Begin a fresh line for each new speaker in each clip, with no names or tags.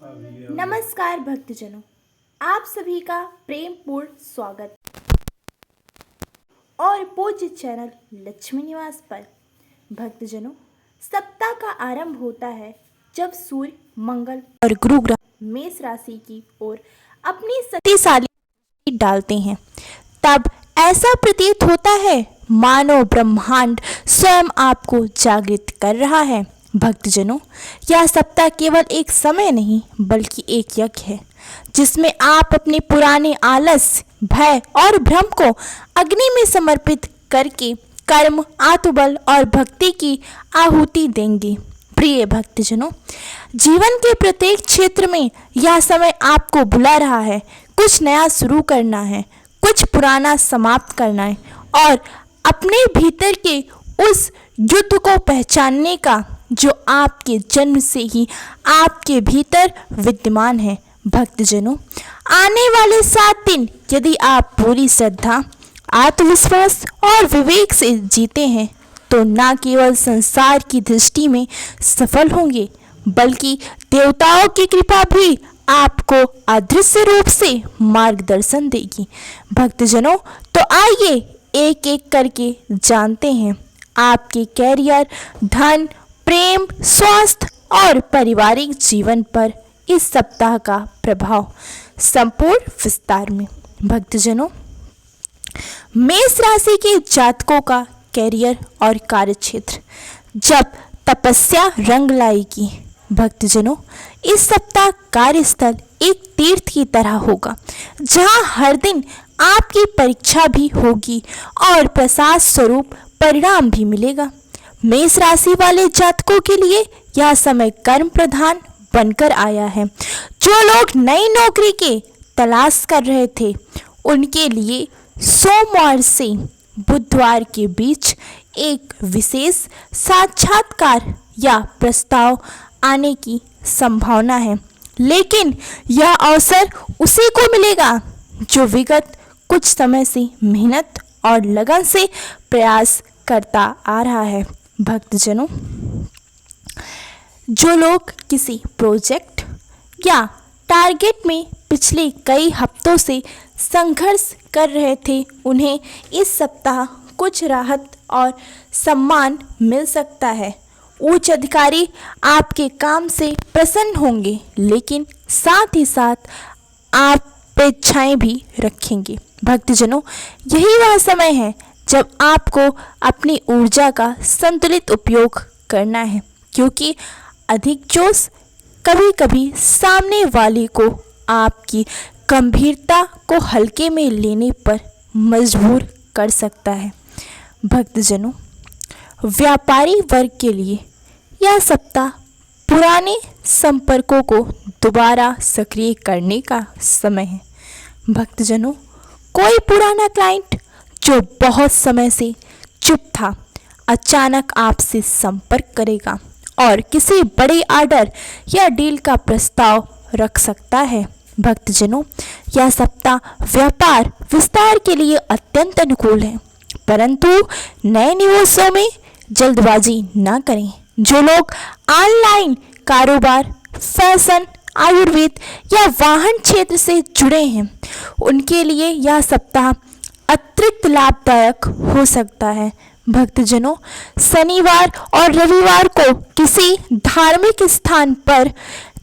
नमस्कार भक्तजनों, आप सभी का प्रेम पूर्ण स्वागत और पूज्य चैनल लक्ष्मी निवास पर। भक्तजनों, सप्ताह का आरंभ होता है जब सूर्य, मंगल और गुरु ग्रह मेष राशि की ओर अपनी शक्तिशाली डालते हैं। तब ऐसा प्रतीत होता है मानो ब्रह्मांड स्वयं आपको जागृत कर रहा है। भक्तजनों, यह सप्ताह केवल एक समय नहीं बल्कि एक यज्ञ है जिसमें आप अपने पुराने आलस, भय और भ्रम को अग्नि में समर्पित करके कर्म, आत्मबल और भक्ति की आहुति देंगे। प्रिय भक्तजनों, जीवन के प्रत्येक क्षेत्र में यह समय आपको बुला रहा है। कुछ नया शुरू करना है, कुछ पुराना समाप्त करना है और अपने भीतर के उस युद्ध को पहचानने का जो आपके जन्म से ही आपके भीतर विद्यमान है। भक्तजनों, आने वाले 7 दिन यदि आप पूरी श्रद्धा, आत्मविश्वास और विवेक से जीते हैं तो न केवल संसार की दृष्टि में सफल होंगे बल्कि देवताओं की कृपा भी आपको अदृश्य रूप से मार्गदर्शन देगी। भक्तजनों, तो आइए एक एक करके जानते हैं आपके कैरियर, धन, प्रेम, स्वास्थ्य और पारिवारिक जीवन पर इस सप्ताह का प्रभाव संपूर्ण विस्तार में। भक्तजनों, मेष राशि के जातकों का कैरियर और कार्यक्षेत्र जब तपस्या रंग लाएगी। भक्तजनों, इस सप्ताह कार्यस्थल एक तीर्थ की तरह होगा जहां हर दिन आपकी परीक्षा भी होगी और प्रसाद स्वरूप परिणाम भी मिलेगा। मेष राशि वाले जातकों के लिए यह समय कर्म प्रधान बनकर आया है। जो लोग नई नौकरी के तलाश कर रहे थे उनके लिए सोमवार से बुधवार के बीच एक विशेष साक्षात्कार या प्रस्ताव आने की संभावना है, लेकिन यह अवसर उसी को मिलेगा जो विगत कुछ समय से मेहनत और लगन से प्रयास करता आ रहा है। भक्तजनों, जो लोग किसी प्रोजेक्ट या टारगेट में पिछले कई हफ्तों से संघर्ष कर रहे थे उन्हें इस सप्ताह कुछ राहत और सम्मान मिल सकता है। उच्च अधिकारी आपके काम से प्रसन्न होंगे, लेकिन साथ ही साथ आप अपेक्षाएं भी रखेंगे। भक्तजनों, यही वह समय है जब आपको अपनी ऊर्जा का संतुलित उपयोग करना है, क्योंकि अधिक जोश कभी कभी सामने वाले को आपकी गंभीरता को हल्के में लेने पर मजबूर कर सकता है। भक्तजनों, व्यापारी वर्ग के लिए यह सप्ताह पुराने संपर्कों को दोबारा सक्रिय करने का समय है। भक्तजनों, कोई पुराना क्लाइंट जो बहुत समय से चुप था अचानक आपसे संपर्क करेगा और किसी बड़े ऑर्डर या डील का प्रस्ताव रख सकता है। भक्तजनों, यह सप्ताह व्यापार विस्तार के लिए अत्यंत अनुकूल है, परंतु नए निवेशों में जल्दबाजी न करें। जो लोग ऑनलाइन कारोबार, फैशन, आयुर्वेद या वाहन क्षेत्र से जुड़े हैं उनके लिए यह सप्ताह अतिरिक्त लाभदायक हो सकता है। भक्तजनों, शनिवार और रविवार को किसी धार्मिक स्थान पर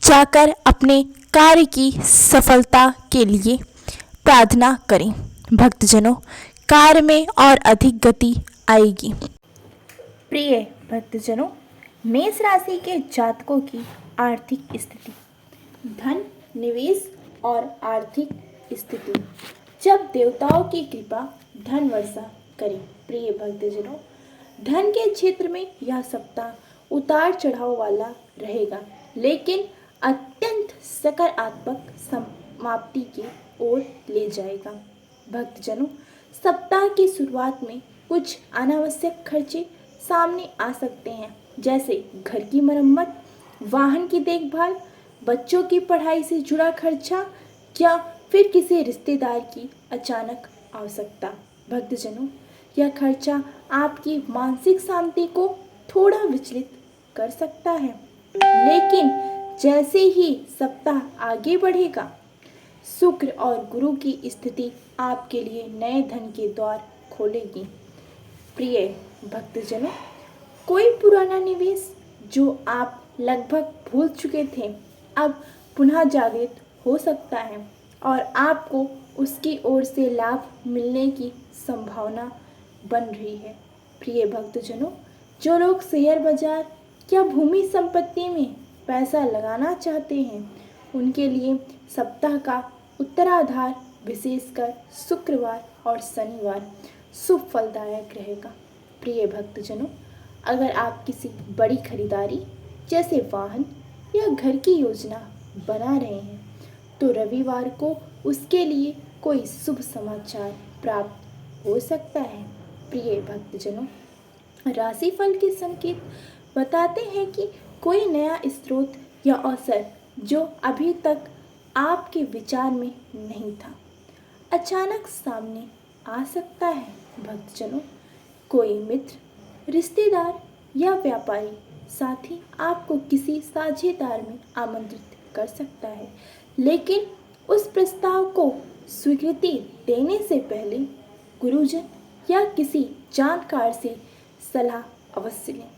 जाकर अपने कार्य की सफलता के लिए प्रार्थना करें। भक्तजनों, कार्य में और अधिक गति आएगी। प्रिय भक्तजनों, मेष राशि के जातकों की आर्थिक स्थिति, धन, निवेश और आर्थिक स्थिति जब देवताओं की कृपा धन वर्षा करें। प्रिय भक्तजनों, धन के क्षेत्र में यह सप्ताह उतार चढ़ाव वाला रहेगा, लेकिन अत्यंत सकारात्मक समाप्ति की ओर ले जाएगा। भक्तजनों, सप्ताह की शुरुआत में कुछ अनावश्यक खर्चे सामने आ सकते हैं, जैसे घर की मरम्मत, वाहन की देखभाल, बच्चों की पढ़ाई से जुड़ा खर्चा या फिर किसी रिश्तेदार की अचानक आवश्यकता। भक्तजनों, यह खर्चा आपकी मानसिक शांति को थोड़ा विचलित कर सकता है, लेकिन जैसे ही सप्ताह आगे बढ़ेगा, शुक्र और गुरु की स्थिति आपके लिए नए धन के द्वार खोलेगी। प्रिय भक्तजनों, कोई पुराना निवेश जो आप लगभग भूल चुके थे अब पुनः जागृत हो सकता है और आपको उसकी ओर से लाभ मिलने की संभावना बन रही है। प्रिय भक्तजनों, जो लोग शेयर बाजार या भूमि संपत्ति में पैसा लगाना चाहते हैं, उनके लिए सप्ताह का उत्तराधार विशेषकर शुक्रवार और शनिवार शुभ फलदायक रहेगा। प्रिय भक्तजनों, अगर आप किसी बड़ी खरीदारी जैसे वाहन या घर की योजना बना रहे हैं तो रविवार को उसके लिए कोई शुभ समाचार प्राप्त हो सकता है। प्रिय भक्तजनों, राशिफल के संकेत बताते हैं कि कोई नया स्रोत या अवसर जो अभी तक आपके विचार में नहीं था, अचानक सामने आ सकता है। भक्तजनों, कोई मित्र, रिश्तेदार या व्यापारी साथी आपको किसी साझेदार में आमंत्रित कर सकता है, लेकिन उस प्रस्ताव को स्वीकृति देने से पहले गुरुजन या किसी जानकार से सलाह अवश्य लें।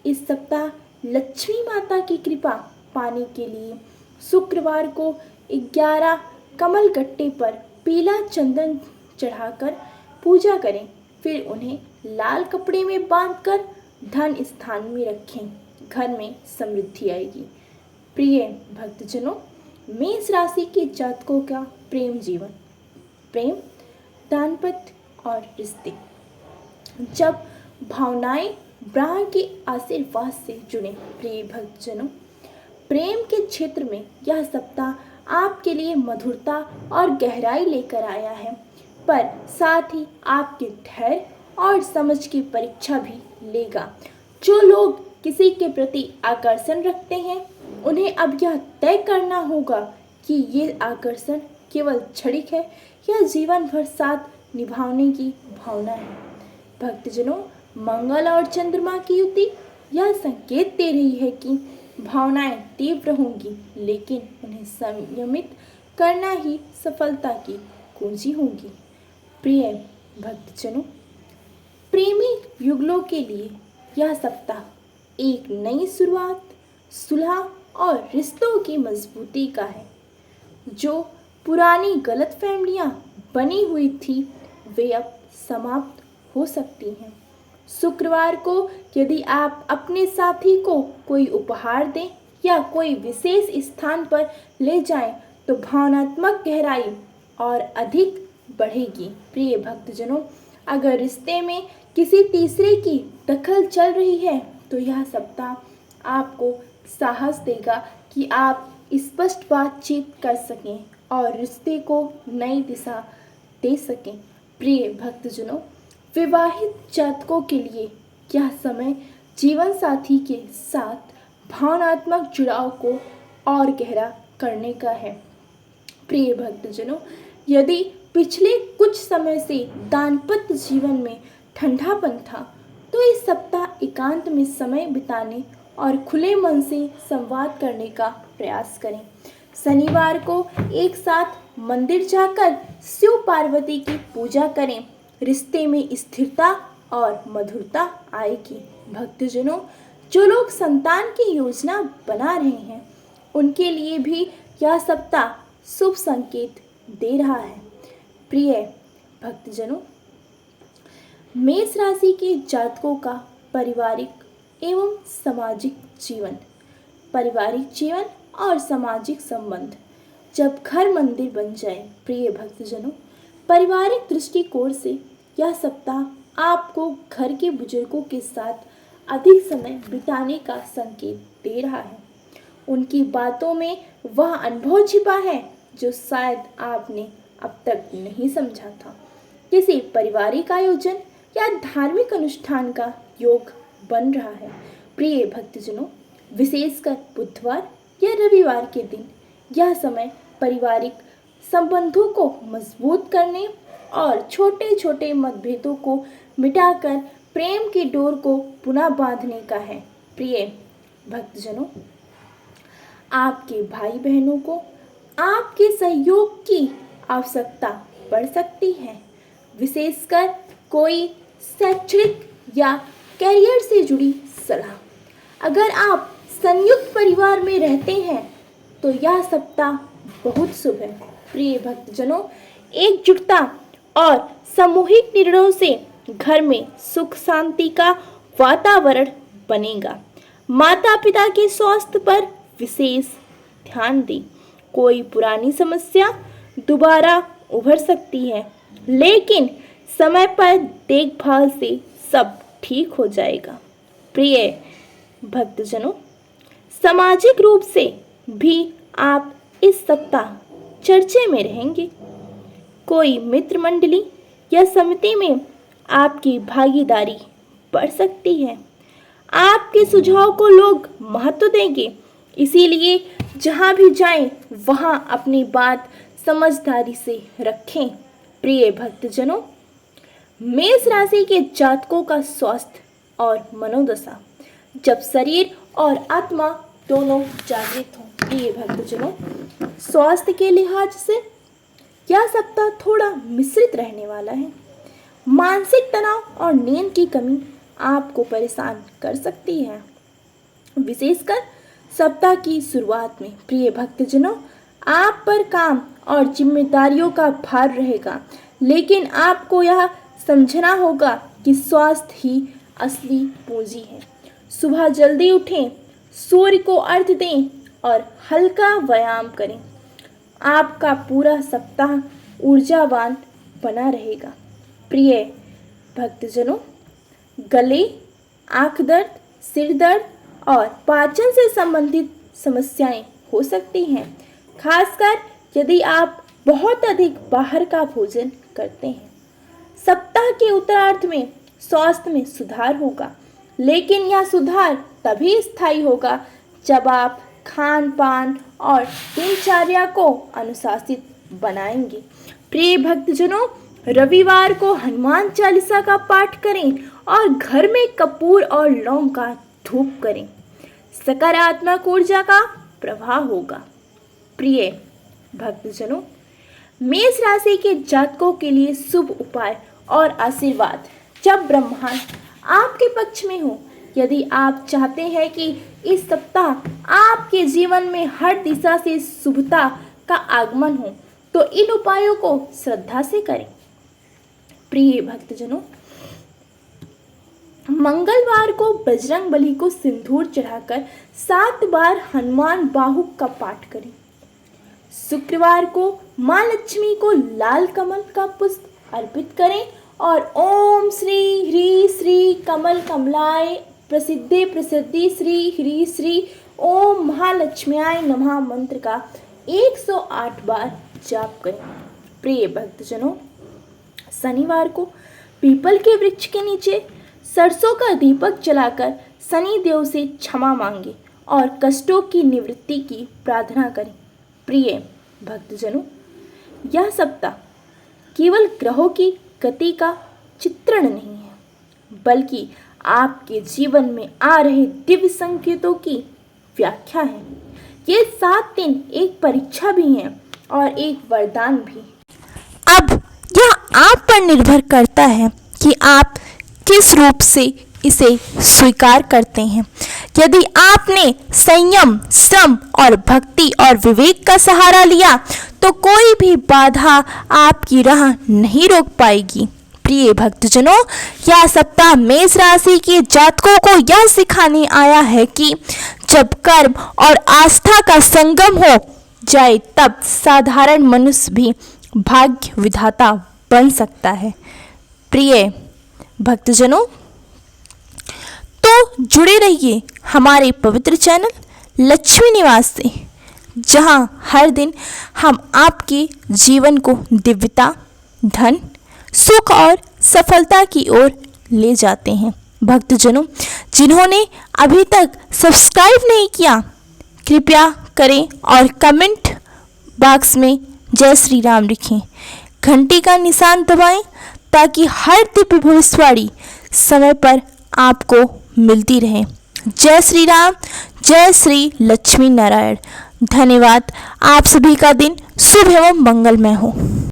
इस सप्ताह लक्ष्मी माता की कृपा पाने के लिए शुक्रवार को 11 कमल गट्टे पर पीला चंदन चढ़ाकर पूजा करें, फिर उन्हें लाल कपड़े में बांधकर धन स्थान में रखें। घर में समृद्धि आएगी। प्रिय भक्तजनों, मेष राशि के जातकों का प्रेम जीवन, प्रेम, दाम्पत्य और रिश्ते। जब भावनाएं ब्रह्म के आशीर्वाद से जुड़े, प्रिय भक्तजनों, प्रेम के क्षेत्र में यह सप्ताह आपके लिए मधुरता और गहराई लेकर आया है, पर साथ ही आपके धैर्य और समझ की परीक्षा भी लेगा। जो लोग किसी के प्रति आकर्षण रखते हैं, उन्हें अब यह तय करना होगा कि ये आकर्षण केवल क्षणिक है या जीवन भर साथ निभाने की भावना है। भक्तजनों, मंगल और चंद्रमा की युति यह संकेत दे रही है कि भावनाएं तीव्र होंगी, लेकिन उन्हें संयमित करना ही सफलता की कुंजी होगी। प्रिय भक्तजनों, प्रेमी युगलों के लिए यह सप्ताह एक नई शुरुआत, सुलह और रिश्तों की मजबूती का है। जो पुरानी गलतफहमियां बनी हुई थी, वे अब समाप्त हो सकती हैं। शुक्रवार को यदि आप अपने साथी को कोई उपहार दें या कोई विशेष स्थान पर ले जाएं, तो भावनात्मक गहराई और अधिक बढ़ेगी। प्रिय भक्तजनों, अगर रिश्ते में किसी तीसरे की दखल चल रही है, तो यह सप्ताह आपको साहस देगा कि आप स्पष्ट बातचीत कर सकें और रिश्ते को नई दिशा दे सकें। प्रिय भक्तजनों, विवाहित जातकों के लिए यह समय जीवन साथी के साथ भावनात्मक जुड़ाव को और गहरा करने का है। प्रिय भक्तजनों, यदि पिछले कुछ समय से दाम्पत्य जीवन में ठंडापन था, तो इस सप्ताह एकांत में समय बिताने और खुले मन से संवाद करने का प्रयास करें। शनिवार को एक साथ मंदिर जाकर शिव पार्वती की पूजा करें। रिश्ते में स्थिरता और मधुरता आएगी। भक्तजनों, जो लोग संतान की योजना बना रहे हैं, उनके लिए भी यह सप्ताह शुभ संकेत दे रहा है। प्रिय भक्तजनों, मेष राशि के जातकों का पारिवारिक एवं सामाजिक जीवन, पारिवारिक जीवन और सामाजिक संबंध जब घर मंदिर बन जाए। प्रिय भक्तजनों, पारिवारिक दृष्टिकोण से यह सप्ताह आपको घर के बुजुर्गों के साथ अधिक समय बिताने का संकेत दे रहा है। उनकी बातों में वह अनुभव छिपा है जो शायद आपने अब तक नहीं समझा था। किसी पारिवारिक आयोजन या धार्मिक अनुष्ठान का योग बन रहा है। प्रिय भक्तजनों, विशेषकर बुधवार या रविवार के दिन यह समय पारिवारिक संबंधों को मजबूत करने और छोटे छोटे मतभेदों को मिटाकर प्रेम की डोर को पुनः बांधने का है। प्रिय भक्तजनों, आपके भाई बहनों को आपके सहयोग की आवश्यकता पड़ सकती है, विशेषकर कोई शैक्षणिक या करियर से जुड़ी सलाह। अगर आप संयुक्त परिवार में रहते हैं तो यह सप्ताह बहुत शुभ है। प्रिय भक्तजनों, एकजुटता और सामूहिक निर्णयों से घर में सुख शांति का वातावरण बनेगा। माता पिता के स्वास्थ्य पर विशेष ध्यान दें। कोई पुरानी समस्या दोबारा उभर सकती है, लेकिन समय पर देखभाल से सब ठीक हो जाएगा। प्रिय भक्तजनों, सामाजिक रूप से भी आप इस सप्ताह चर्चे में रहेंगे। कोई मित्र मंडली या समिति में आपकी भागीदारी बढ़ सकती है। आपके सुझाव को लोग महत्व देंगे, इसीलिए जहां भी जाएं वहां अपनी बात समझदारी से रखें। प्रिय भक्तजनों, मेष राशि के जातकों का स्वास्थ्य और मनोदशा। जब शरीर और आत्मा दोनों जागृत हों। प्रिय भक्तजनों, स्वास्थ्य के लिहाज से यह सप्ताह थोड़ा मिश्रित रहने वाला है। मानसिक तनाव और नींद की कमी आपको परेशान कर सकती है, विशेषकर सप्ताह की शुरुआत में। प्रिय भक्तजनों, आप पर काम और जिम्मेदारियों का भार रहेगा, लेकिन आपको यह समझना होगा कि स्वास्थ्य ही असली पूंजी है। सुबह जल्दी उठें, सूर्य को अर्घ्य दें और हल्का व्यायाम करें। आपका पूरा सप्ताह ऊर्जावान बना रहेगा। प्रिय भक्तजनों, गले, आंख दर्द, सिर दर्द और पाचन से संबंधित समस्याएं हो सकती हैं, खासकर यदि आप बहुत अधिक बाहर का भोजन करते हैं। सप्ताह के उत्तरार्ध में स्वास्थ्य में सुधार होगा, लेकिन यह सुधार तभी स्थायी होगा जब आप खान पान और दिनचर्या को अनुशासित बनाएंगे। प्रिय भक्तजनों, रविवार को हनुमान चालीसा का पाठ करें और घर में कपूर और लौंग का धूप करें। सकारात्मक ऊर्जा का प्रवाह होगा। प्रिय भक्तजनों, मेष राशि के जातकों के लिए शुभ उपाय और आशीर्वाद। जब ब्रह्मांड आपके पक्ष में हो, यदि आप चाहते हैं कि इस सप्ताह आपके जीवन में हर दिशा से शुभता का आगमन हो, तो इन उपायों को श्रद्धा से करें। प्रिय भक्तजनों, मंगलवार को बजरंगबली को सिंदूर चढ़ाकर 7 बार हनुमान बाहुक का पाठ करें। शुक्रवार को मां लक्ष्मी को लाल कमल का पुष्प अर्पित करें और ओम श्री ह्री श्री कमल कमलाय प्रसिद्धि प्रसिद्धि श्री ह्री श्री ओम महालक्ष्म्याय नमः मंत्र का 108 बार जाप करें। प्रिय भक्तजनों, शनिवार को पीपल के वृक्ष के नीचे सरसों का दीपक जलाकर शनि देव से क्षमा मांगे और कष्टों की निवृत्ति की प्रार्थना करें। प्रिय भक्तजनों, यह सप्ताह केवल ग्रहों की गति का चित्रण नहीं है, बल्कि आपके जीवन में आ रहे दिव्य संकेतों की व्याख्या है। ये 7 दिन एक परीक्षा भी हैं और एक वरदान भी। अब यह आप पर निर्भर करता है कि आप किस रूप से इसे स्वीकार करते हैं। यदि आपने संयम, श्रम और भक्ति और विवेक का सहारा लिया, तो कोई भी बाधा आपकी राह नहीं रोक पाएगी। प्रिय भक्तजनों, यह सप्ताह मेष राशि के जातकों को यह सिखाने आया है कि जब कर्म और आस्था का संगम हो जाए, तब साधारण मनुष्य भी भाग्य विधाता बन सकता है। प्रिय भक्तजनों, तो जुड़े रहिए हमारे पवित्र चैनल लक्ष्मी निवास से, जहां हर दिन हम आपके जीवन को दिव्यता, धन, सुख और सफलता की ओर ले जाते हैं। भक्तजनों, जिन्होंने अभी तक सब्सक्राइब नहीं किया, कृपया करें और कमेंट बॉक्स में जय श्री राम लिखें। घंटी का निशान दबाएं ताकि हर दिव्य भविष्यवाणी समय पर आपको मिलती रहे। जय श्री राम, जय श्री लक्ष्मी नारायण। धन्यवाद। आप सभी का दिन शुभ एवं मंगलमय हो।